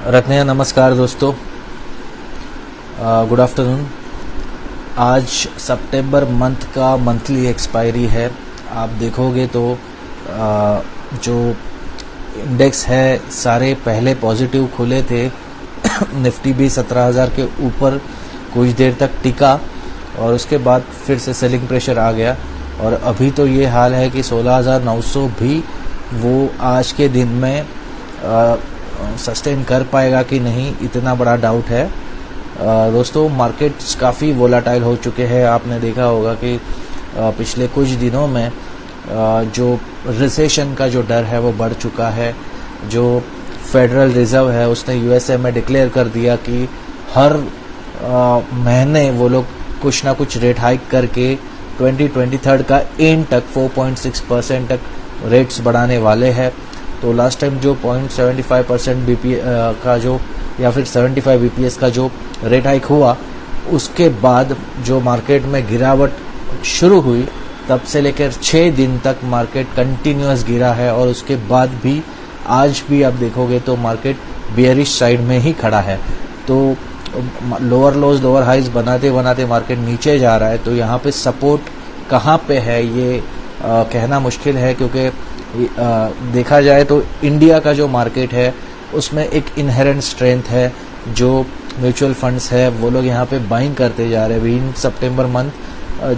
रखने हैं। नमस्कार दोस्तों, गुड आफ्टरनून। आज सितंबर मंथ का मंथली एक्सपायरी है। आप देखोगे तो जो इंडेक्स है सारे पहले पॉजिटिव खुले थे। निफ्टी भी 17,000 के ऊपर कुछ देर तक टिका और उसके बाद फिर से सेलिंग प्रेशर आ गया और अभी तो ये हाल है कि 16,900 भी वो आज के दिन में सस्टेन कर पाएगा कि नहीं, इतना बड़ा डाउट है। दोस्तों, मार्केट्स काफ़ी वोलाटाइल हो चुके हैं। आपने देखा होगा कि पिछले कुछ दिनों में जो रिसेशन का जो डर है वो बढ़ चुका है। जो फेडरल रिजर्व है उसने यूएसए में डिक्लेयर कर दिया कि हर महीने वो लोग कुछ ना कुछ रेट हाइक करके 2023 का एंड तक 4.6% तक रेट्स बढ़ाने वाले हैं। तो लास्ट टाइम जो 0.75% बीपी का जो या फिर 75 बीपीएस का जो रेट हाइक हुआ, उसके बाद जो मार्केट में गिरावट शुरू हुई तब से लेकर 6 दिन तक मार्केट कंटिन्यूअस गिरा है और उसके बाद भी आज भी आप देखोगे तो मार्केट बियरिश साइड में ही खड़ा है। तो लोअर लोज लोअर हाइज बनाते बनाते मार्केट नीचे जा रहा है। तो यहाँ पे सपोर्ट कहाँ पे है ये कहना मुश्किल है, क्योंकि देखा जाए तो इंडिया का जो मार्केट है उसमें एक इनहेरेंट स्ट्रेंथ है। जो म्यूचुअल फंड्स है वो लोग यहाँ पे बाइंग करते जा रहे हैं। इन सितंबर मंथ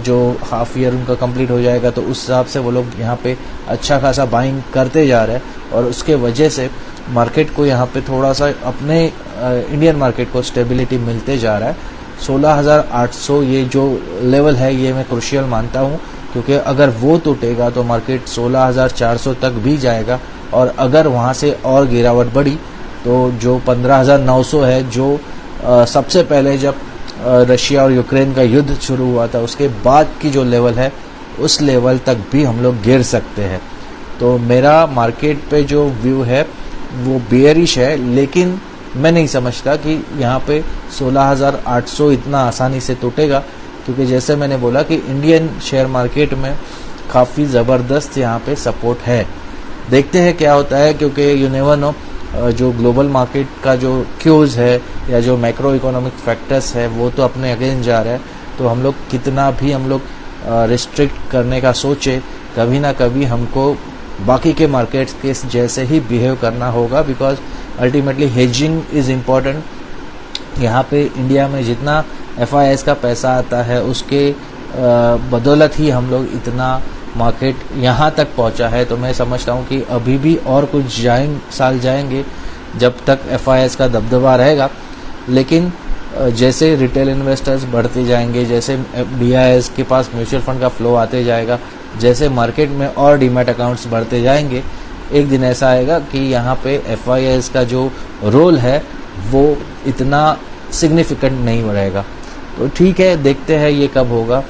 जो हाफ ईयर उनका कंप्लीट हो जाएगा तो उस हिसाब से वो लोग यहाँ पे अच्छा खासा बाइंग करते जा रहे हैं और उसके वजह से मार्केट को यहाँ पे थोड़ा सा अपने इंडियन मार्केट को स्टेबिलिटी मिलते जा रहा है। 16,800 ये जो लेवल है ये मैं क्रूशियल मानता हूँ, क्योंकि अगर वो टूटेगा तो मार्केट 16,400 तक भी जाएगा और अगर वहाँ से और गिरावट बढ़ी तो जो 15,900 है, जो सबसे पहले जब रशिया और यूक्रेन का युद्ध शुरू हुआ था उसके बाद की जो लेवल है उस लेवल तक भी हम लोग गिर सकते हैं। तो मेरा मार्केट पे जो व्यू है वो बियरिश है, लेकिन मैं नहीं समझता कि यहाँ पे 16,800 इतना आसानी से टूटेगा, क्योंकि जैसे मैंने बोला कि इंडियन शेयर मार्केट में काफ़ी ज़बरदस्त यहाँ पे सपोर्ट है। देखते हैं क्या होता है, क्योंकि यू नेवर नो जो ग्लोबल मार्केट का जो क्यूज है या जो मैक्रो इकोनॉमिक फैक्टर्स है वो तो अपने अगेंस्ट जा रहा है। तो हम लोग कितना भी रिस्ट्रिक्ट करने का सोचे, कभी ना कभी हमको बाकी के मार्केट्स के जैसे ही बिहेव करना होगा, because ultimately hedging is important. यहाँ पे इंडिया में जितना FIS का पैसा आता है उसके बदौलत ही हम लोग इतना मार्केट यहाँ तक पहुँचा है। तो मैं समझता हूँ कि अभी भी और कुछ साल जाएंगे जब तक FIS का दबदबा रहेगा, लेकिन जैसे रिटेल इन्वेस्टर्स बढ़ते जाएंगे, जैसे DIS के पास म्यूचुअल फंड का फ्लो आते जाएगा, जैसे मार्केट में और डीमैट अकाउंट्स बढ़ते जाएंगे, एक दिन ऐसा आएगा कि यहाँ पे FIS का जो रोल है वो इतना सिग्निफिकेंट नहीं रहेगा। तो ठीक है, देखते हैं ये कब होगा।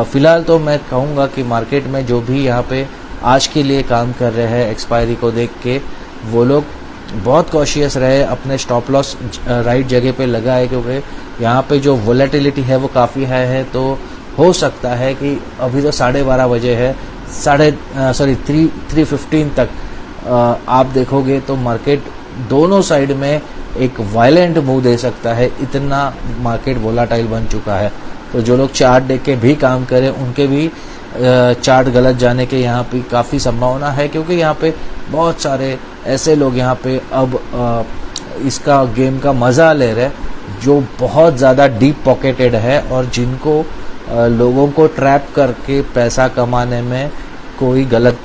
फ़िलहाल तो मैं कहूँगा कि मार्केट में जो भी यहाँ पे आज के लिए काम कर रहे हैं एक्सपायरी को देख के, वो लोग बहुत कॉशियस रहे, अपने स्टॉप लॉस राइट जगह पे लगाए, क्योंकि यहाँ पे जो वोलेटिलिटी है वो काफ़ी हाई है। तो हो सकता है कि अभी तो 12:30 बजे है, 3:15 तक आप देखोगे तो मार्केट दोनों साइड में एक वायलेंट मूव दे सकता है, इतना मार्केट वोलाटाइल बन चुका है। तो जो लोग चार्ट देख के भी काम करें उनके भी चार्ट गलत जाने के यहाँ पे काफ़ी संभावना है, क्योंकि यहाँ पे बहुत सारे ऐसे लोग यहाँ पे अब इसका गेम का मज़ा ले रहे हैं जो बहुत ज़्यादा डीप पॉकेटेड है और जिनको लोगों को ट्रैप करके पैसा कमाने में कोई गलत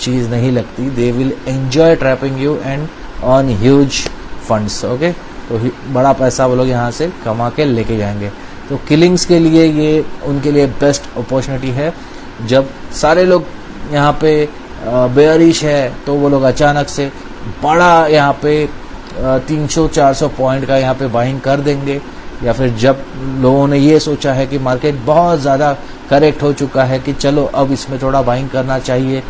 चीज़ नहीं लगती। They will enjoy trapping you and on huge funds. Okay, तो बड़ा पैसा वो लोग यहाँ से कमा के लेके जाएंगे। तो किलिंग्स के लिए ये उनके लिए बेस्ट अपॉर्चुनिटी है। जब सारे लोग यहाँ पे बेयरिश है तो वो लोग अचानक से बड़ा यहाँ पे 300-400 पॉइंट का यहाँ पे बाइंग कर देंगे, या फिर जब लोगों ने ये सोचा है कि मार्केट बहुत ज़्यादा करेक्ट हो चुका है कि चलो अब इसमें थोड़ा बाइंग करना चाहिए,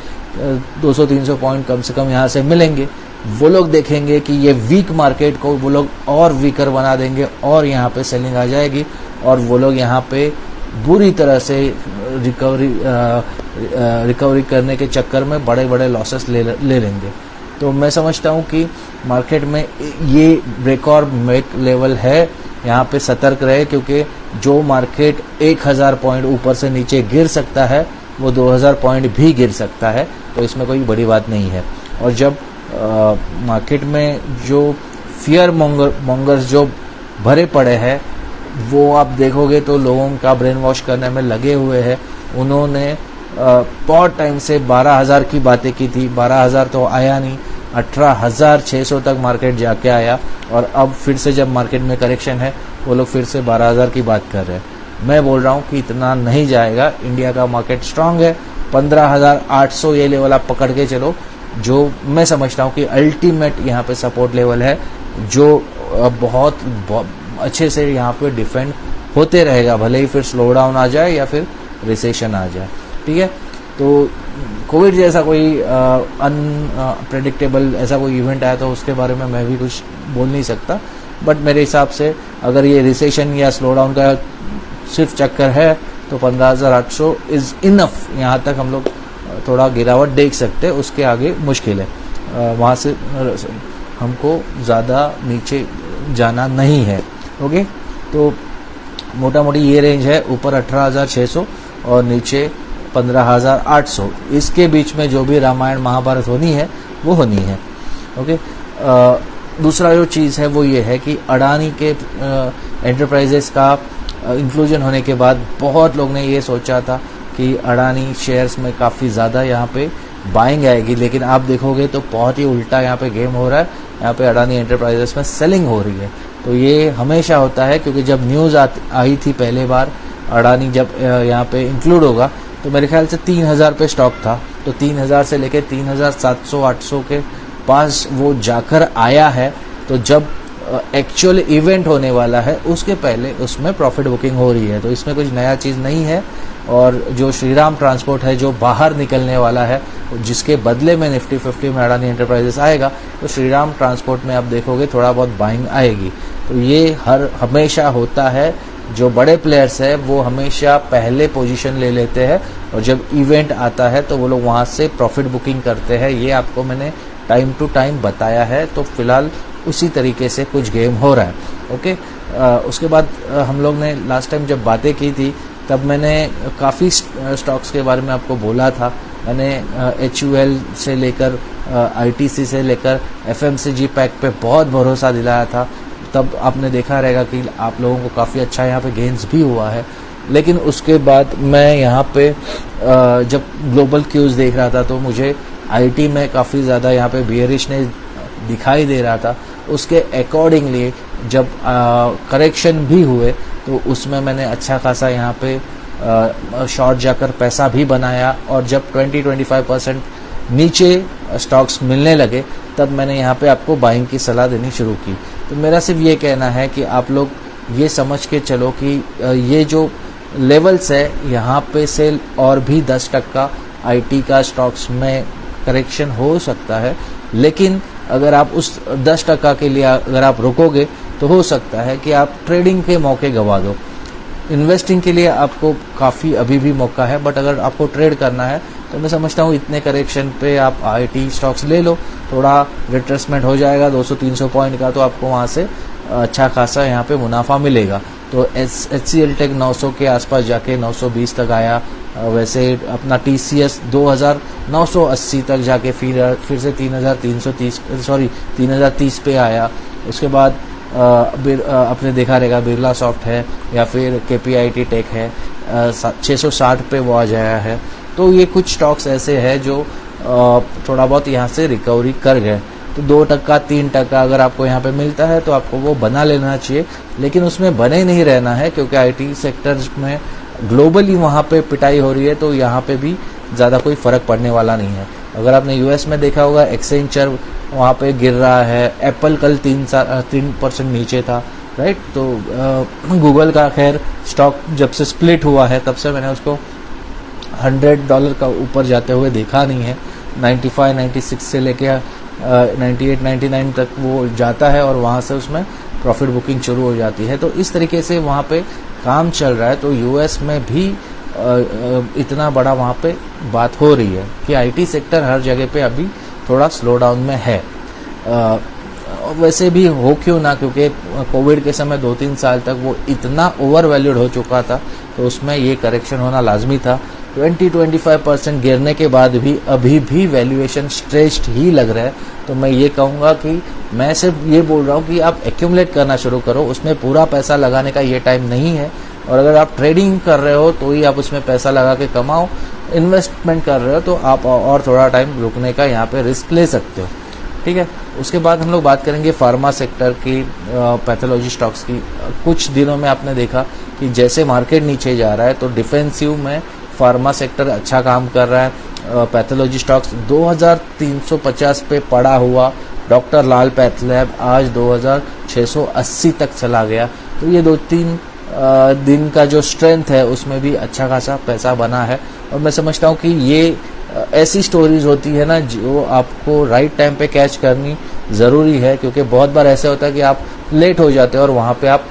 200-300 पॉइंट कम से कम यहाँ से मिलेंगे, वो लोग देखेंगे कि ये वीक मार्केट को वो लोग और वीकर बना देंगे और यहाँ पे सेलिंग आ जाएगी और वो लोग यहाँ पे बुरी तरह से रिकवरी करने के चक्कर में बड़े बड़े लॉसेस ले लेंगे। तो मैं समझता हूँ कि मार्केट में ये ब्रेक और मेक लेवल है, यहाँ पे सतर्क रहे, क्योंकि जो मार्केट 1000 पॉइंट ऊपर से नीचे गिर सकता है वो 2000 पॉइंट भी गिर सकता है, तो इसमें कोई बड़ी बात नहीं है। और जब मार्केट में जो फियर मॉन्गर्स जो भरे पड़े हैं, वो आप देखोगे तो लोगों का ब्रेन वॉश करने में लगे हुए हैं। उन्होंने बहुत टाइम से 12,000 की बातें की थी, 12,000 तो आया नहीं, 18,600 तक मार्केट जाके आया, और अब फिर से जब मार्केट में करेक्शन है वो लोग फिर से 12,000 की बात कर रहे हैं। मैं बोल रहा हूँ कि इतना नहीं जाएगा, इंडिया का मार्केट स्ट्रांग है, 15,800 ये लेवल आप पकड़ के चलो, जो मैं समझता हूँ कि अल्टीमेट यहाँ पे सपोर्ट लेवल है, जो बहुत अच्छे से यहाँ पे डिफेंड होते रहेगा, भले ही फिर स्लो डाउन आ जाए या फिर रिसेशन आ जाए। ठीक है, तो कोविड जैसा कोई अनप्रेडिक्टेबल ऐसा कोई इवेंट आया तो उसके बारे में मैं भी कुछ बोल नहीं सकता, बट मेरे हिसाब से अगर ये रिसेशन या स्लो डाउन का सिर्फ चक्कर है तो 15,800 इज इनफ। यहाँ तक हम लोग थोड़ा गिरावट देख सकते हैं, उसके आगे मुश्किल है, वहाँ से हमको ज़्यादा नीचे जाना नहीं है। ओके, तो मोटा मोटी ये रेंज है, ऊपर 18,600 और नीचे 15,800, इसके बीच में जो भी रामायण महाभारत होनी है वो होनी है। ओके, दूसरा जो चीज़ है वो ये है कि अडानी के एंटरप्राइजेस का इंक्लूजन होने के बाद बहुत लोग ने ये सोचा था कि अडानी शेयर्स में काफ़ी ज़्यादा यहाँ पे बाइंग आएगी, लेकिन आप देखोगे तो बहुत ही उल्टा यहाँ पे गेम हो रहा है। यहाँ पे अडानी एंटरप्राइजेस में सेलिंग हो रही है। तो ये हमेशा होता है, क्योंकि जब न्यूज़ आई थी पहले बार अडानी जब यहाँ पे इंक्लूड होगा, तो मेरे ख्याल से 3,000 पे स्टॉक था, तो 3,000 से लेके 3,700-800 के पास वो जाकर आया है। तो जब एक्चुअल इवेंट होने वाला है उसके पहले उसमें प्रॉफिट बुकिंग हो रही है, तो इसमें कुछ नया चीज़ नहीं है। और जो श्रीराम ट्रांसपोर्ट है जो बाहर निकलने वाला है, जिसके बदले में निफ्टी 50 में अडानी एंटरप्राइजेस आएगा, तो श्रीराम ट्रांसपोर्ट में आप देखोगे थोड़ा बहुत बाइंग आएगी। तो ये हमेशा होता है, जो बड़े प्लेयर्स है वो हमेशा पहले पोजीशन ले लेते हैं, और जब इवेंट आता है तो वो लोग वहाँ से प्रॉफिट बुकिंग करते हैं। ये आपको मैंने टाइम टू टाइम बताया है, तो फिलहाल उसी तरीके से कुछ गेम हो रहा है। ओके, उसके बाद हम लोग ने लास्ट टाइम जब बातें की थी तब मैंने काफ़ी स्टॉक्स के बारे में आपको बोला था। मैंने HUL से लेकर ITC से लेकर FMCG पैक पे बहुत भरोसा दिलाया था। तब आपने देखा रहेगा कि आप लोगों को काफ़ी अच्छा यहाँ पे गेंस भी हुआ है। लेकिन उसके बाद मैं यहाँ पे जब ग्लोबल क्यूज देख रहा था तो मुझे IT में काफ़ी ज़्यादा यहाँ पे बियरिशनेस दिखाई दे रहा था। उसके अकॉर्डिंगली जब करेक्शन भी हुए तो उसमें मैंने अच्छा खासा यहाँ पे शॉर्ट जाकर पैसा भी बनाया, और जब 20-25% नीचे स्टॉक्स मिलने लगे तब मैंने यहाँ पे आपको बाइंग की सलाह देनी शुरू की। तो मेरा सिर्फ ये कहना है कि आप लोग ये समझ के चलो कि ये जो लेवल्स है यहाँ पे से और भी 10% IT का स्टॉक्स में करेक्शन हो सकता है, लेकिन अगर आप उस 10% के लिए अगर आप रुकोगे तो हो सकता है कि आप ट्रेडिंग के मौके गंवा दो। इन्वेस्टिंग के लिए आपको काफ़ी अभी भी मौका है, बट अगर आपको ट्रेड करना है तो मैं समझता हूँ इतने करेक्शन पे आप IT स्टॉक्स ले लो, थोड़ा रिट्रेसमेंट हो जाएगा 200-300 पॉइंट का, तो आपको वहाँ से अच्छा खासा यहाँ पे मुनाफा मिलेगा। तो HCL टेक 900 के आसपास जाके 920 तक आया, वैसे अपना TCS 2,980 तक जाके फिर से 3,330 पे आया। उसके बाद आपने देखा रहेगा बिरला सॉफ्ट है या फिर KPIT टेक है, 660 पे वो आ जाया है। तो ये कुछ स्टॉक्स ऐसे हैं जो थोड़ा बहुत यहाँ से रिकवरी कर गए। तो 2%, 3% अगर आपको यहाँ पे मिलता है तो आपको वो बना लेना चाहिए, लेकिन उसमें बने नहीं रहना है, क्योंकि IT सेक्टर्स में ग्लोबली वहाँ पे पिटाई हो रही है, तो यहाँ पे भी ज़्यादा कोई फ़र्क पड़ने वाला नहीं है। अगर आपने US में देखा होगा एक्सेंचर वहाँ पे गिर रहा है, एप्पल कल 3% नीचे था, राइट। तो गूगल का खैर स्टॉक जब से स्प्लिट हुआ है तब से मैंने उसको $100 का ऊपर जाते हुए देखा नहीं है। 95, 96 से लेके 98, 99 तक वो जाता है और वहाँ से उसमें प्रॉफिट बुकिंग शुरू हो जाती है। तो इस तरीके से वहाँ पे काम चल रहा है। तो US में भी इतना बड़ा वहाँ पे बात हो रही है कि IT सेक्टर हर जगह पे अभी थोड़ा स्लो डाउन में है। वैसे भी हो क्यों ना, क्योंकि कोविड के समय 2-3 साल तक वो इतना ओवर वैल्यूड हो चुका था, तो उसमें ये करेक्शन होना लाजमी था। 20-25% गिरने के बाद भी अभी भी वैल्यूएशन स्ट्रेच्ड ही लग रहा है। तो मैं ये कहूँगा कि मैं सिर्फ ये बोल रहा हूँ कि आप एक्यूमुलेट करना शुरू करो, उसमें पूरा पैसा लगाने का ये टाइम नहीं है। और अगर आप ट्रेडिंग कर रहे हो तो ही आप उसमें पैसा लगा के कमाओ, इन्वेस्टमेंट कर रहे हो तो आप और थोड़ा टाइम रुकने का यहाँ पे रिस्क ले सकते हो, ठीक है। उसके बाद हम लोग बात करेंगे फार्मा सेक्टर की, पैथोलॉजी स्टॉक्स की। कुछ दिनों में आपने देखा कि जैसे मार्केट नीचे जा रहा है तो डिफेंसिव में फार्मा सेक्टर अच्छा काम कर रहा है। पैथोलॉजी स्टॉक्स 2350 पे पड़ा हुआ डॉक्टर लाल पैथलैब आज 2680 तक चला गया। तो ये 2-3 दिन का जो स्ट्रेंथ है उसमें भी अच्छा खासा पैसा बना है। और मैं समझता हूँ कि ये ऐसी स्टोरीज होती है ना जो आपको राइट टाइम पे कैच करनी ज़रूरी है, क्योंकि बहुत बार ऐसा होता है कि आप लेट हो जाते हो और वहाँ पे आप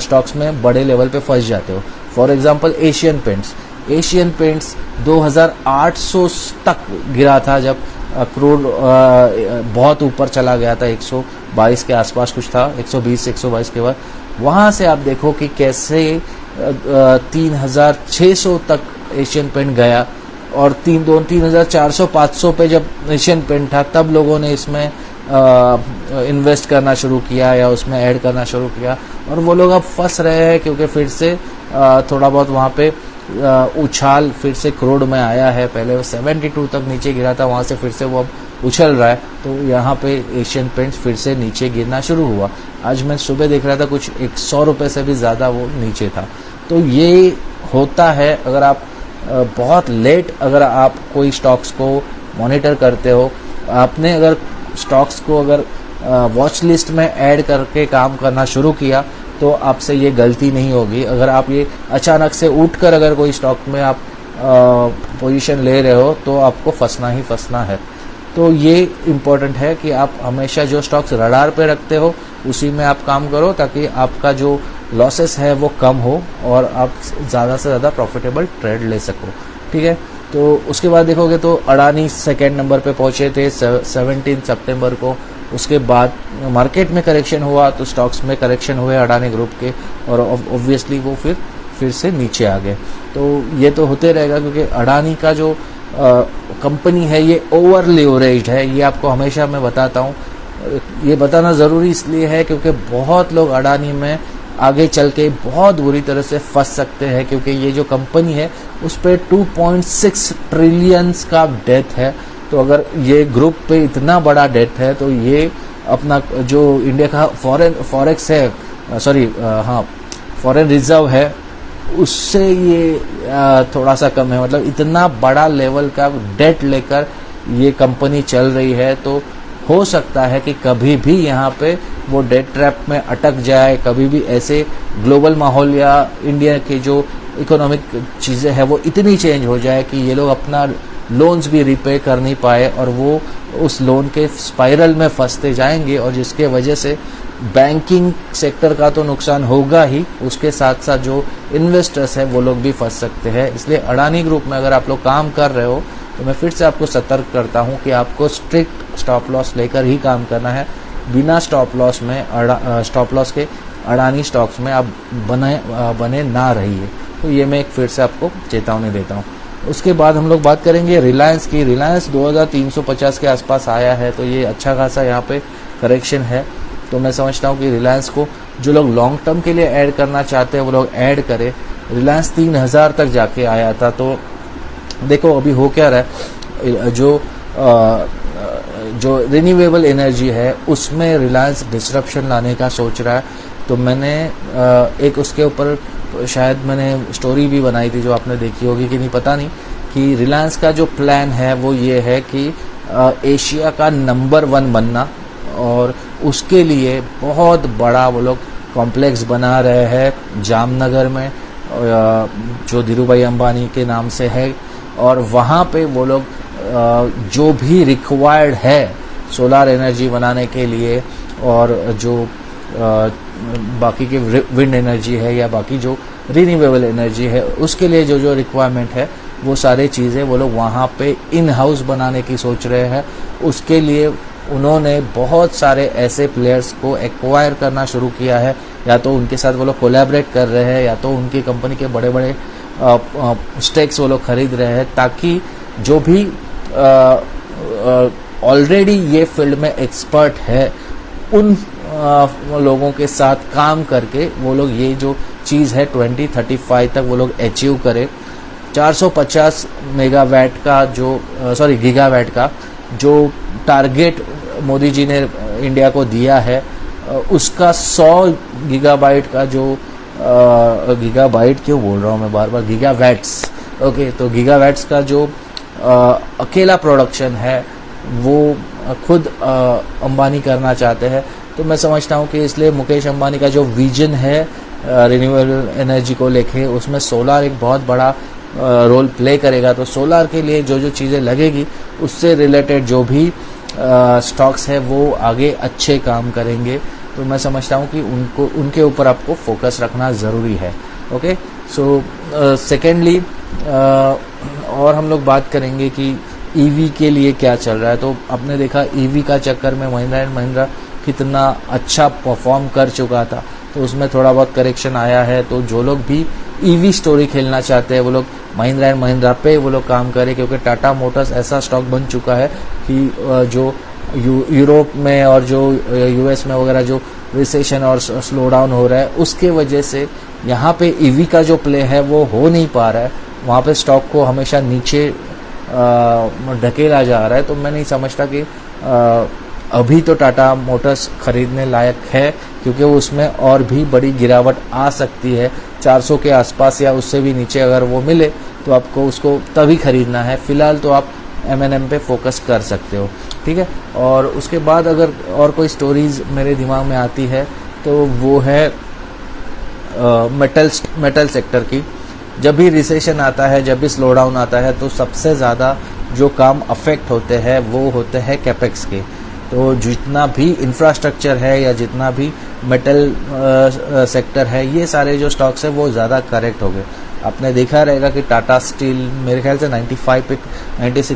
स्टॉक्स में बड़े लेवल पे फंस जाते हो। फॉर एग्जांपल एशियन पेंट्स 2800 तक गिरा था जब क्रूड बहुत ऊपर चला गया था, 122 के आसपास कुछ था, 120-122 के बाद वहाँ से आप देखो कि कैसे 3600 तक एशियन पेंट गया। और 3,400-500 पे जब एशियन पेंट था तब लोगों ने इसमें इन्वेस्ट करना शुरू किया या उसमें ऐड करना शुरू किया, और वो लोग अब फंस रहे हैं क्योंकि फिर से थोड़ा बहुत वहाँ पे उछाल फिर से क्रूड में आया है। पहले वो 72 तक नीचे गिरा था, वहाँ से फिर से वो अब उछल रहा है। तो यहाँ पे एशियन पेंट्स फिर से नीचे गिरना शुरू हुआ। आज मैं सुबह देख रहा था कुछ 100 रुपये से भी ज़्यादा वो नीचे था। तो ये होता है अगर आप बहुत लेट अगर आप कोई स्टॉक्स को मॉनिटर करते हो, आपने अगर स्टॉक्स को अगर वॉच लिस्ट में ऐड करके काम करना शुरू किया तो आपसे ये गलती नहीं होगी। अगर आप ये अचानक से उठकर अगर कोई स्टॉक में आप पोजीशन ले रहे हो तो आपको फंसना ही फंसना है। तो ये इम्पोर्टेंट है कि आप हमेशा जो स्टॉक्स रडार पे रखते हो उसी में आप काम करो, ताकि आपका जो लॉसेस है वो कम हो और आप ज़्यादा से ज़्यादा प्रॉफिटेबल ट्रेड ले सको, ठीक है। तो उसके बाद देखोगे तो अडानी सेकेंड नंबर पे पहुंचे थे 17 सितंबर को। उसके बाद मार्केट में करेक्शन हुआ तो स्टॉक्स में करेक्शन हुए अडानी ग्रुप के, और ऑब्वियसली वो फिर से नीचे आ गए। तो ये तो होते रहेगा क्योंकि अडानी का जो कंपनी है ये ओवर लिवरेज्ड है। ये आपको हमेशा मैं बताता हूँ, ये बताना ज़रूरी इसलिए है क्योंकि बहुत लोग अडानी में आगे चल के बहुत बुरी तरह से फंस सकते हैं, क्योंकि ये जो कंपनी है उस पर 2.6 ट्रिलियन का डेट है। तो अगर ये ग्रुप पे इतना बड़ा डेट है तो ये अपना जो इंडिया का फॉरेक्स है, फॉरेन रिजर्व है, उससे ये थोड़ा सा कम है। मतलब इतना बड़ा लेवल का डेट लेकर ये कंपनी चल रही है, तो हो सकता है कि कभी भी यहाँ पे वो डेट ट्रैप में अटक जाए, कभी भी ऐसे ग्लोबल माहौल या इंडिया के जो इकोनॉमिक चीज़ें हैं वो इतनी चेंज हो जाए कि ये लोग अपना लोन्स भी रिपे कर नहीं पाए और वो उस लोन के स्पाइरल में फंसते जाएंगे, और जिसके वजह से बैंकिंग सेक्टर का तो नुकसान होगा ही, उसके साथ साथ जो इन्वेस्टर्स हैं वो लोग भी फंस सकते हैं। इसलिए अडानी ग्रुप में अगर आप लोग काम कर रहे हो तो मैं फिर से आपको सतर्क करता हूं कि आपको स्ट्रिक्ट स्टॉप लॉस लेकर ही काम करना है। बिना स्टॉप लॉस में स्टॉप लॉस के अडानी स्टॉक्स में आप बने ना रहिए। तो ये मैं एक फिर से आपको चेतावनी देता हूँ। उसके बाद हम लोग बात करेंगे रिलायंस की। रिलायंस 2350 के आसपास आया है, तो ये अच्छा खासा यहाँ पे करेक्शन है। तो मैं समझता हूँ कि रिलायंस को जो लोग लॉन्ग टर्म के लिए ऐड करना चाहते हैं वो लोग ऐड करें। रिलायंस 3000 तक जाके आया था। तो देखो अभी हो क्या रहा है, जो रिन्यूएबल एनर्जी है उसमें रिलायंस डिसरप्शन लाने का सोच रहा है। तो मैंने एक उसके ऊपर शायद मैंने स्टोरी भी बनाई थी जो आपने देखी होगी कि नहीं पता नहीं, कि रिलायंस का जो प्लान है वो ये है कि एशिया का नंबर 1 बनना, और उसके लिए बहुत बड़ा वो लोग कॉम्प्लेक्स बना रहे हैं जामनगर में, जो धीरूभाई अंबानी के नाम से है। और वहाँ पे वो लोग जो भी रिक्वायर्ड है सोलार एनर्जी बनाने के लिए, और जो बाकी के विंड एनर्जी है या बाकी जो रिन्यूएबल एनर्जी है उसके लिए जो रिक्वायरमेंट है वो सारे चीज़ें वो लोग वहाँ पे इन हाउस बनाने की सोच रहे हैं। उसके लिए उन्होंने बहुत सारे ऐसे प्लेयर्स को एक्वायर करना शुरू किया है, या तो उनके साथ वो लोग कोलैबोरेट कर रहे हैं, या तो उनकी कंपनी के बड़े बड़े स्टेक्स वो लोग खरीद रहे हैं, ताकि जो भी ऑलरेडी ये फील्ड में एक्सपर्ट है उन लोगों के साथ काम करके वो लोग ये जो चीज़ है 2035 तक वो लोग अचीव करें। 450 मेगावाट का जो गीगावाट का जो टारगेट मोदी जी ने इंडिया को दिया है, उसका 100 गीगाबाइट का जो गीगाबाइट क्यों बोल रहा हूँ मैं बार बार, गीगावैट्स, ओके, तो गीगावैट्स का जो अकेला प्रोडक्शन है वो खुद अंबानी करना चाहते हैं। तो मैं समझता हूँ कि इसलिए मुकेश अंबानी का जो विजन है रिन्यूएबल एनर्जी को लेके, उसमें सोलार एक बहुत बड़ा रोल प्ले करेगा। तो सोलार के लिए जो जो चीज़ें लगेगी उससे रिलेटेड जो भी स्टॉक्स है वो आगे अच्छे काम करेंगे। तो मैं समझता हूँ कि उनके ऊपर आपको फोकस रखना ज़रूरी है। ओके, सो सेकेंडली और हम लोग बात करेंगे कि ईवी के लिए क्या चल रहा है। तो आपने देखा ईवी का चक्कर में महिंद्रा एंड महिंद्रा कितना अच्छा परफॉर्म कर चुका था, तो उसमें थोड़ा बहुत करेक्शन आया है। तो जो लोग भी ईवी स्टोरी खेलना चाहते हैं वो लोग महिंद्रा एंड महिंद्रा पे वो लोग काम करें, क्योंकि टाटा मोटर्स ऐसा स्टॉक बन चुका है कि जो यूरोप में और जो यूएस में वगैरह जो रिसेशन और स्लो डाउन हो रहा है, उसके वजह से यहाँ पे ईवी का जो प्ले है वो हो नहीं पा रहा है। वहाँ पे स्टॉक को हमेशा नीचे ढकेला जा रहा है। तो मैं नहीं समझता कि अभी तो टाटा मोटर्स खरीदने लायक है, क्योंकि उसमें और भी बड़ी गिरावट आ सकती है। 400 के आसपास या उससे भी नीचे अगर वो मिले तो आपको उसको तभी खरीदना है। फिलहाल तो आप M&M पे फोकस कर सकते हो, ठीक है। और उसके बाद अगर और कोई स्टोरीज मेरे दिमाग में आती है तो वो है मेटल सेक्टर की। जब भी रिसेशन आता है, जब भी स्लो डाउन आता है, तो सबसे ज़्यादा जो काम अफेक्ट होते हैं वो होते हैं कैपेक्स के। तो जितना भी इंफ्रास्ट्रक्चर है या जितना भी मेटल सेक्टर है, ये सारे जो स्टॉक्स है वो ज़्यादा करेक्ट हो गए। आपने देखा रहेगा कि टाटा स्टील मेरे ख्याल से 96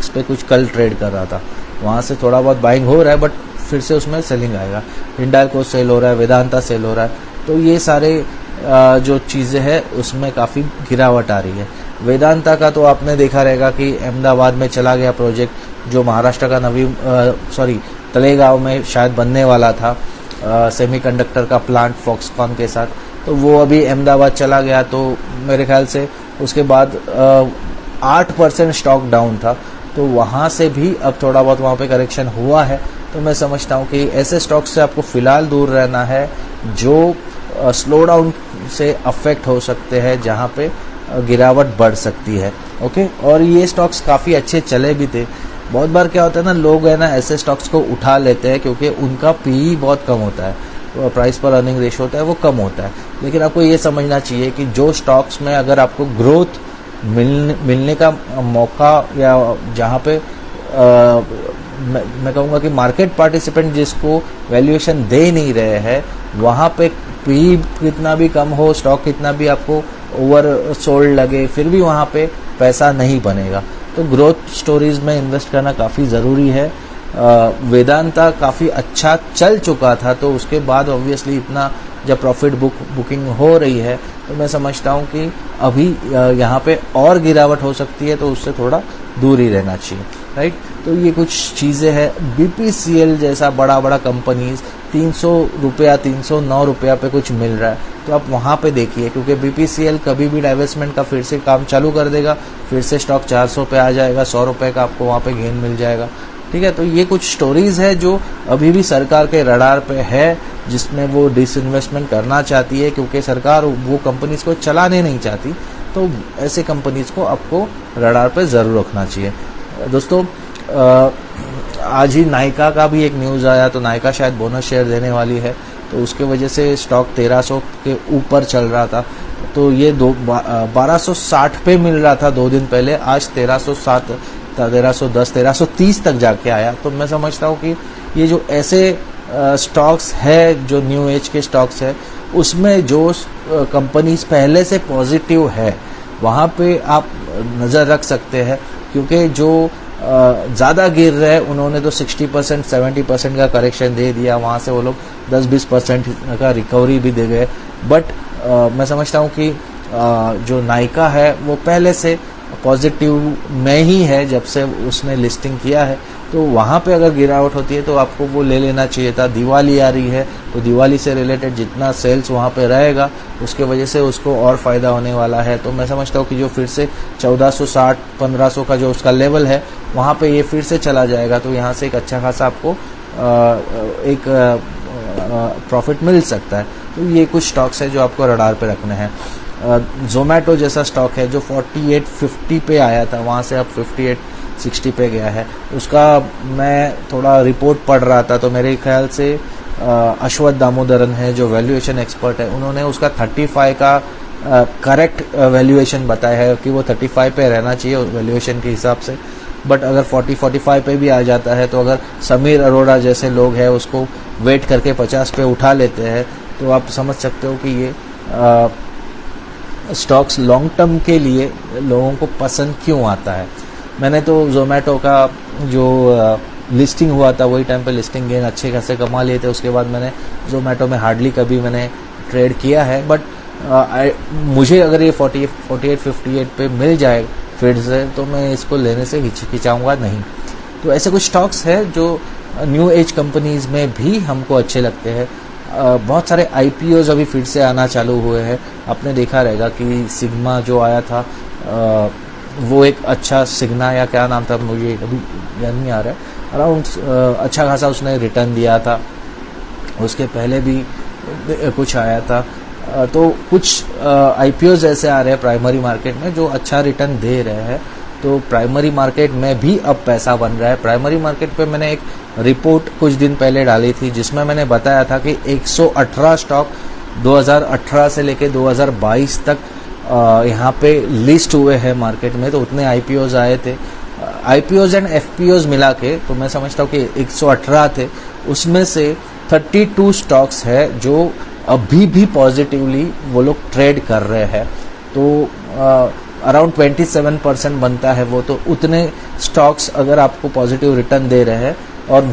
पे कुछ कल ट्रेड कर रहा था, वहाँ से थोड़ा बहुत बाइंग हो रहा है, बट फिर से उसमें सेलिंग आएगा। हिंडाल्को सेल हो रहा है, वेदांता सेल हो रहा है। तो ये सारे जो चीज़ें हैं उसमें काफ़ी गिरावट आ रही है। वेदांता का तो आपने देखा रहेगा कि अहमदाबाद में चला गया प्रोजेक्ट, जो महाराष्ट्र का तलेगांव में शायद बनने वाला था सेमीकंडक्टर का प्लांट फॉक्सकॉन के साथ, तो वो अभी अहमदाबाद चला गया। तो मेरे ख्याल से उसके बाद 8% स्टॉक डाउन था, तो वहाँ से भी अब थोड़ा बहुत वहाँ पे करेक्शन हुआ है। तो मैं समझता हूँ कि ऐसे स्टॉक से आपको फ़िलहाल दूर रहना है जो स्लो डाउन से अफेक्ट हो सकते हैं, जहाँ पे गिरावट बढ़ सकती है। ओके, और ये स्टॉक्स काफ़ी अच्छे चले भी थे। बहुत बार क्या होता है ना, लोग है ना ऐसे स्टॉक्स को उठा लेते हैं क्योंकि उनका पीई बहुत कम होता है, तो प्राइस पर अर्निंग रेशियो होता है वो कम होता है। लेकिन आपको ये समझना चाहिए कि जो स्टॉक्स में अगर आपको ग्रोथ मिलने का मौका, या जहाँ पे मैं कहूँगा कि मार्केट पार्टिसिपेंट जिसको वैल्यूएशन दे नहीं रहे हैं, वहाँ पे पी कितना भी कम हो, स्टॉक कितना भी आपको ओवर सोल्ड लगे, फिर भी वहाँ पे पैसा नहीं बनेगा। तो ग्रोथ स्टोरीज में इन्वेस्ट करना काफ़ी ज़रूरी है। वेदांता काफ़ी अच्छा चल चुका था, तो उसके बाद ऑब्वियसली इतना जब प्रॉफिट बुकिंग हो रही है, तो मैं समझता हूँ कि अभी यहाँ पे और गिरावट हो सकती है, तो उससे थोड़ा दूर ही रहना चाहिए, राइट। तो ये कुछ चीज़ें हैं। BPCL जैसा बड़ा बड़ा कंपनीज 300 रुपया 309 रुपया पे कुछ मिल रहा है, तो आप वहाँ पे देखिए, क्योंकि BPCL कभी भी डाइवेस्टमेंट का फिर से काम चालू कर देगा, फिर से स्टॉक 400 पे आ जाएगा, 100 रुपये का आपको वहाँ पे गेन मिल जाएगा, ठीक है। तो ये कुछ स्टोरीज है जो अभी भी सरकार के रडार पे है, जिसमें वो डिसइन्वेस्टमेंट करना चाहती है, क्योंकि सरकार वो कंपनीज को चलाने नहीं चाहती। तो ऐसे कंपनीज को आपको रडार पे ज़रूर रखना चाहिए। दोस्तों, आज ही नायका का भी एक न्यूज़ आया, तो नायका शायद बोनस शेयर देने वाली है, तो उसके वजह से स्टॉक 1300 के ऊपर चल रहा था। तो ये 1260 पे मिल रहा था 2 दिन पहले, आज 1307, 1310, 1330 तक जाके आया। तो मैं समझता हूँ कि ये जो ऐसे स्टॉक्स है, जो न्यू एज के स्टॉक्स है, उसमें जो कंपनीज पहले से पॉजिटिव है, वहाँ पे आप नज़र रख सकते हैं, क्योंकि जो ज़्यादा गिर रहे उन्होंने तो 60% 70% का करेक्शन दे दिया, वहाँ से वो लोग 10-20% का रिकवरी भी दे गए। बट मैं समझता हूँ कि जो नायका है वो पहले से पॉजिटिव में ही है, जब से उसने लिस्टिंग किया है, तो वहाँ पे अगर गिरावट होती है तो आपको वो ले लेना चाहिए था। दिवाली आ रही है तो दिवाली से रिलेटेड जितना सेल्स वहाँ पे रहेगा उसके वजह से उसको और फ़ायदा होने वाला है। तो मैं समझता हूँ कि जो फिर से 1460-1500 का जो उसका लेवल है वहाँ पे ये फिर से चला जाएगा, तो यहाँ से एक अच्छा खासा आपको एक प्रॉफिट मिल सकता है। तो ये कुछ स्टॉक्स है जो आपको रडार पे रखने हैं। जोमेटो जैसा स्टॉक है जो 4850 पे आया था, वहाँ से अब 5860 पे गया है। उसका मैं थोड़ा रिपोर्ट पढ़ रहा था तो मेरे ख्याल से अश्वथ दामोदरन है जो वैल्यूएशन एक्सपर्ट है, उन्होंने उसका 35 का करेक्ट वैल्यूएशन बताया है कि वो 35 पे रहना चाहिए वैल्यूएशन के हिसाब से। बट अगर 40-45 पे भी आ जाता है तो अगर समीर अरोड़ा जैसे लोग हैं उसको वेट करके 50 पे उठा लेते हैं, तो आप समझ सकते हो कि ये स्टॉक्स लॉन्ग टर्म के लिए लोगों को पसंद क्यों आता है। मैंने तो जोमेटो का जो लिस्टिंग हुआ था वही टाइम पे लिस्टिंग गेन अच्छे खासे कमा लिए थे, उसके बाद मैंने जोमेटो में हार्डली कभी मैंने ट्रेड किया है। बट मुझे अगर ये 48-58 पे मिल जाए फिर से तो मैं इसको लेने से हिचकिचाऊंगा नहीं। तो ऐसे कुछ स्टॉक्स है जो न्यू एज कंपनीज में भी हमको अच्छे लगते हैं। बहुत सारे IPOs अभी फिर से आना चालू हुए हैं। आपने देखा रहेगा कि सिग्मा जो आया था वो एक अच्छा, सिग्ना या क्या नाम था मुझे अभी याद नहीं आ रहा है, अराउंड अच्छा खासा उसने रिटर्न दिया था। उसके पहले भी कुछ आया था। तो कुछ IPOs ऐसे आ रहे हैं प्राइमरी मार्केट में जो अच्छा रिटर्न दे रहे हैं। तो प्राइमरी मार्केट में भी अब पैसा बन रहा है। प्राइमरी मार्केट पे मैंने एक रिपोर्ट कुछ दिन पहले डाली थी जिसमें मैंने बताया था कि 118 स्टॉक 2018 से लेके 2022 तक यहाँ पे लिस्ट हुए हैं मार्केट में। तो उतने IPOs आए थे, IPOs एंड FPOs मिला के, तो मैं समझता हूँ कि 118 थे। उसमें से 32 स्टॉक्स है जो अभी भी पॉजिटिवली वो लोग ट्रेड कर रहे हैं। तो अराउंड 27% बनता है वो। तो उतने स्टॉक्स अगर आपको पॉजिटिव रिटर्न दे रहे हैं और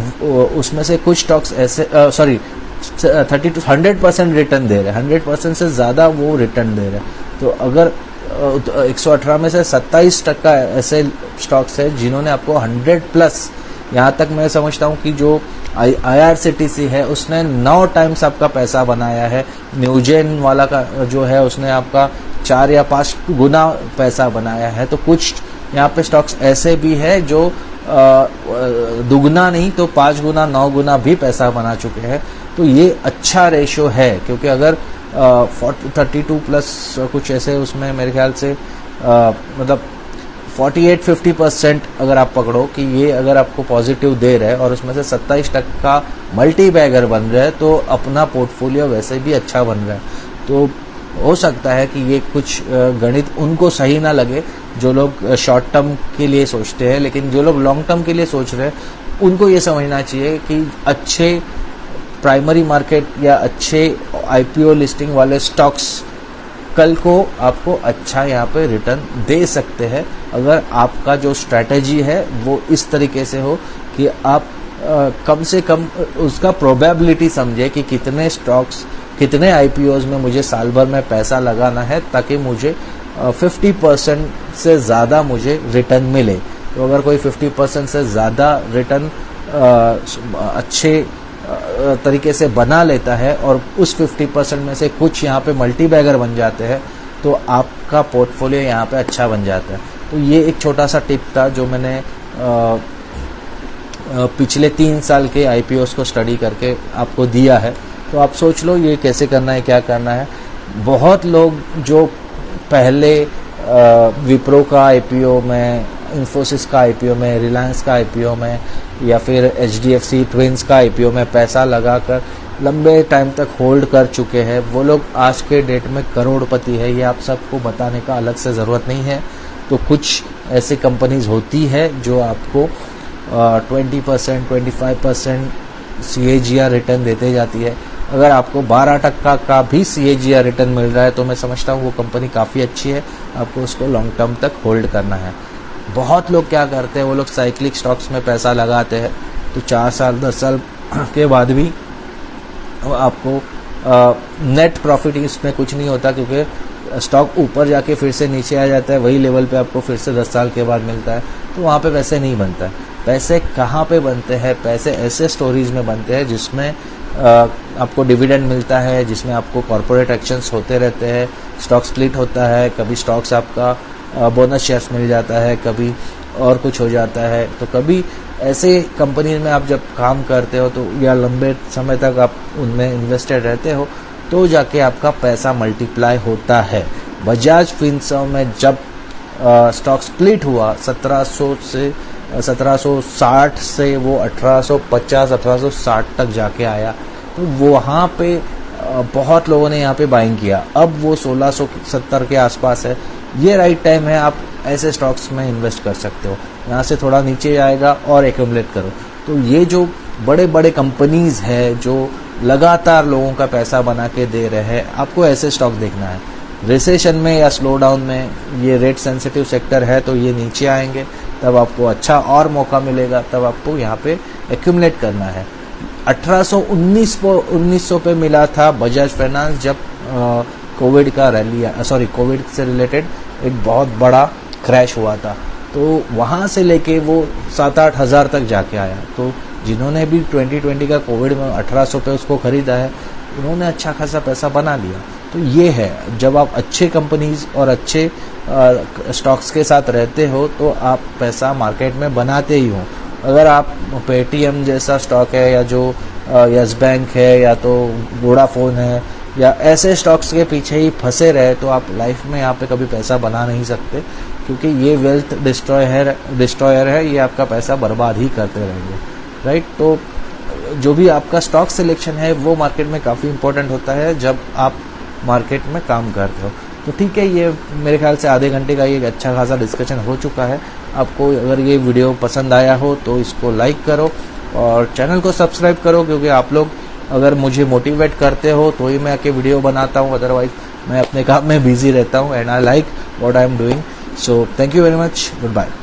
उसमें से कुछ स्टॉक्स ऐसे 100% रिटर्न दे रहे हैं, 100% से ज़्यादा वो रिटर्न दे रहे हैं। तो अगर 118 में से 27% ऐसे स्टॉक्स है जिन्होंने आपको 100+, यहाँ तक मैं समझता हूँ कि जो IRCTC है उसने 9 टाइम्स आपका पैसा बनाया है। न्यूजेन वाला का जो है उसने आपका 4 या 5 गुना पैसा बनाया है। तो कुछ यहाँ पे स्टॉक्स ऐसे भी है जो दुगना नहीं तो 5 गुना 9 गुना भी पैसा बना चुके हैं। तो ये अच्छा रेशो है, क्योंकि अगर 32+ कुछ ऐसे उसमें मेरे ख्याल से मतलब 48-50% अगर आप पकड़ो कि ये अगर आपको पॉजिटिव दे रहे हैं और उसमें से 27% मल्टी बैगर बन रहा है तो अपना पोर्टफोलियो वैसे भी अच्छा बन रहा है। तो हो सकता है कि ये कुछ गणित उनको सही ना लगे जो लोग शॉर्ट टर्म के लिए सोचते हैं, लेकिन जो लोग लॉन्ग टर्म के लिए सोच रहे हैं उनको ये समझना चाहिए कि अच्छे प्राइमरी मार्केट या अच्छे IPO लिस्टिंग वाले स्टॉक्स कल को आपको अच्छा यहाँ पे रिटर्न दे सकते हैं अगर आपका जो स्ट्रैटेजी है वो इस तरीके से हो कि आप कम से कम उसका प्रोबेबिलिटी समझे कि कितने स्टॉक्स, कितने IPOs में मुझे साल भर में पैसा लगाना है ताकि मुझे 50% से ज़्यादा मुझे रिटर्न मिले। तो अगर कोई 50% से ज़्यादा रिटर्न अच्छे तरीके से बना लेता है और उस 50% में से कुछ यहाँ पे मल्टी बैगर बन जाते हैं तो आपका पोर्टफोलियो यहाँ पे अच्छा बन जाता है। तो ये एक छोटा सा टिप था जो मैंने पिछले 3 साल के IPOs को स्टडी करके आपको दिया है। तो आप सोच लो ये कैसे करना है, क्या करना है। बहुत लोग जो पहले विप्रो का IPO में, इन्फोसिस का IPO में, रिलायंस का IPO में या फिर HDFC ट्विंस का IPO में पैसा लगाकर लंबे टाइम तक होल्ड कर चुके हैं, वो लोग आज के डेट में करोड़पति है। ये आप सबको बताने का अलग से ज़रूरत नहीं है। तो कुछ ऐसी कंपनीज होती है जो आपको 20%, 25% CAGR रिटर्न देते जाती है। अगर आपको 12% का भी CAGR रिटर्न मिल रहा है तो मैं समझता हूँ वो कंपनी काफ़ी अच्छी है, आपको उसको लॉन्ग टर्म तक होल्ड करना है। बहुत लोग क्या करते हैं, वो लोग साइक्लिक स्टॉक्स में पैसा लगाते हैं तो 4 साल 10 साल के बाद भी आपको नेट प्रॉफिट इसमें कुछ नहीं होता, क्योंकि स्टॉक ऊपर जाके फिर से नीचे आ जाता है, वही लेवल पे आपको फिर से 10 साल के बाद मिलता है, तो वहाँ पे पैसे नहीं बनता है। पैसे कहाँ पे बनते हैं? पैसे ऐसे स्टोरीज में बनते हैं जिसमें आपको डिविडेंड मिलता है, जिसमें आपको कॉर्पोरेट एक्शंस होते रहते हैं, स्टॉक स्प्लिट होता है, कभी स्टॉक्स आपका बोनस शेयर्स मिल जाता है, कभी और कुछ हो जाता है। तो कभी ऐसे कंपनी में आप जब काम करते हो तो या लंबे समय तक आप उनमें इन्वेस्टेड रहते हो तो जाके आपका पैसा मल्टीप्लाई होता है। बजाज फिनसर्व में जब स्टॉक स्प्लिट हुआ 1760 से वो 1850-1860 तक जाके आया, तो वहाँ पे बहुत लोगों ने यहाँ पे बाइंग किया। अब वो 1670 के आसपास है। ये राइट टाइम है, आप ऐसे स्टॉक्स में इन्वेस्ट कर सकते हो। यहाँ से थोड़ा नीचे आएगा और एक्यूमुलेट करो। तो ये जो बड़े बड़े कंपनीज है जो लगातार लोगों का पैसा बना के दे रहे हैं, आपको ऐसे स्टॉक देखना है। रिसेशन में या स्लो डाउन में ये रेट सेंसिटिव सेक्टर है तो ये नीचे आएंगे, तब आपको अच्छा और मौका मिलेगा, तब आपको यहाँ पे एक्यूमुलेट करना है। 1900 पे मिला था बजाज फाइनेंस जब कोविड का कोविड से रिलेटेड एक बहुत बड़ा क्रैश हुआ था, तो वहाँ से लेके वो 7-8 हज़ार तक जाके आया। तो जिन्होंने भी 2020 का कोविड में 1800 पे उसको खरीदा है, उन्होंने अच्छा खासा पैसा बना लिया। तो ये है, जब आप अच्छे कंपनीज और अच्छे स्टॉक्स के साथ रहते हो तो आप पैसा मार्केट में बनाते ही हो। अगर आप पेटीएम जैसा स्टॉक है, या जो यस बैंक है, या तो वोडाफोन है, या ऐसे स्टॉक्स के पीछे ही फंसे रहे तो आप लाइफ में यहाँ पे कभी पैसा बना नहीं सकते, क्योंकि ये वेल्थ डिस्ट्रॉयर है, ये आपका पैसा बर्बाद ही करते रहेंगे, राइट। तो जो भी आपका स्टॉक सिलेक्शन है वो मार्केट में काफ़ी इंपॉर्टेंट होता है जब आप मार्केट में काम करते हो। तो ठीक है, ये मेरे ख्याल से आधे घंटे का ये अच्छा खासा डिस्कशन हो चुका है। आपको अगर ये वीडियो पसंद आया हो तो इसको लाइक करो और चैनल को सब्सक्राइब करो, क्योंकि आप लोग अगर मुझे मोटिवेट करते हो तो ही मैं आके वीडियो बनाता हूँ, अदरवाइज मैं अपने काम में बिजी रहता हूँ and I like what I am doing. So thank you very much, good bye.